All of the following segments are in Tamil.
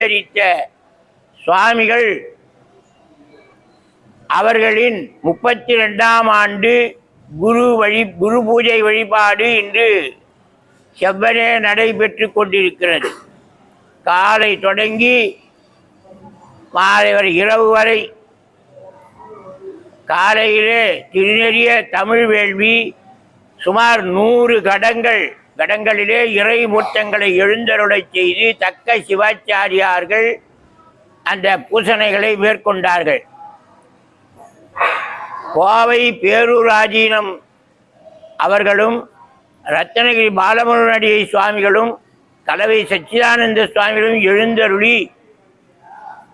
அனுசரித்த சுவாமிகள் அவர்களின் 32ஆம் ஆண்டு குரு பூஜை வழிபாடு இன்று செவ்வனே நடைபெற்று கொண்டிருக்கிறது. காலை தொடங்கி மாலை வரை இரவு வரை காலையிலே திருநெறிய தமிழ் வேள்வி சுமார் 100 கடங்களிலே இறை மூர்த்தங்களை எழுந்தருளச் செய்து தக்க சிவாச்சாரியார்கள் அந்த பூசணைகளை மேற்கொண்டார்கள். கோவை பேரூராதீனம் அவர்களும் ரத்னகிரி பாலமுருகனடியை சுவாமிகளும் கலவை சச்சிதானந்த சுவாமிகளும் எழுந்தருளி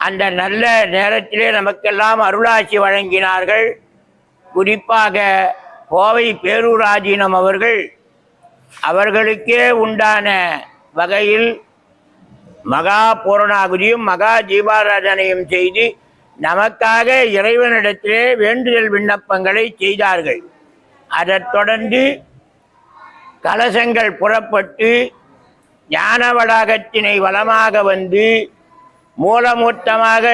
அந்த நல்ல நேரத்திலே நமக்கெல்லாம் அருளாசி வழங்கினார்கள். குறிப்பாக கோவை பேரூராதீனம் அவர்களுக்கே உண்டான வகையில் மகா பூரணாகுதியும் மகா தீபாராதனையும் செய்து நமக்காக இறைவனிடத்திலே வேண்டுதல் விண்ணப்பங்களை செய்தார்கள். அதைத் தொடர்ந்து கலசங்கள் புறப்பட்டு ஞானவளாகத்தினை வலமாக வந்து மூலமூர்த்தமாக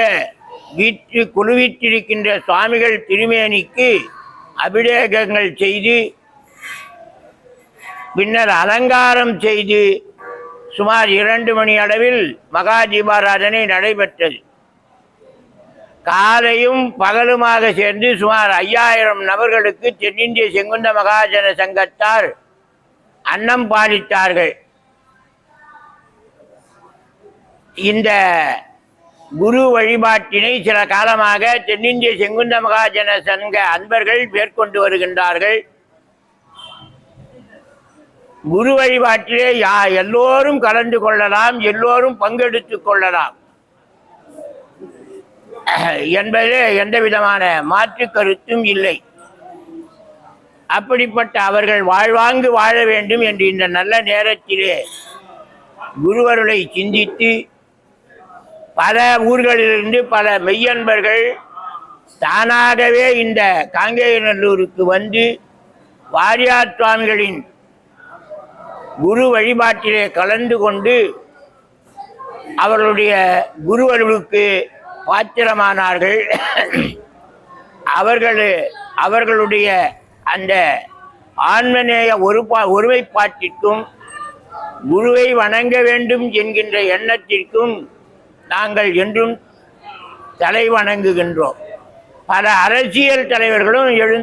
குழுவிட்டிருக்கின்ற சுவாமிகள் திருமேனிக்கு அபிஷேகங்கள் செய்து பின்னர் அலங்காரம் செய்து சுமார் 2 மணி அளவில் மகா தீபாராதனை நடைபெற்றது. காலையும் பகலுமாக சேர்ந்து சுமார் 5000 நபர்களுக்கு தென்னிந்திய செங்குந்த மகாஜன சங்கத்தார் அன்னம் பாலித்தார்கள். இந்த குரு வழிபாட்டினை சில காலமாக தென்னிந்திய செங்குந்த மகாஜன சங்க அன்பர்கள் மேற்கொண்டு வருகின்றார்கள். குரு வழிபாட்டிலே எல்லோரும் கலந்து கொள்ளலாம், எல்லோரும் பங்கெடுத்துக் கொள்ளலாம் என்பதிலே எந்த விதமான மாற்று கருத்தும் இல்லை. அப்படிப்பட்ட அவர்கள் வாழ்வாங்கு வாழ வேண்டும் என்று இந்த நல்ல நேரத்திலே குருவருளை சிந்தித்து பல ஊர்களிலிருந்து பல மெய்யன்பர்கள் தானாகவே இந்த காங்கேயநல்லூருக்கு வந்து வாரியார் சுவாமிகளின் குரு வழிபாட்டிலே கலந்து கொண்டு அவர்களுடைய குருவருளுக்கு பாத்திரமானார்கள். அவர்களுடைய அந்த ஆன்மநேய ஒருமைப்பாட்டிற்கும் குருவை வணங்க வேண்டும் என்கின்ற எண்ணத்திற்கும் நாங்கள் என்றும் தலை வணங்குகின்றோம். பல அரசியல் தலைவர்களும்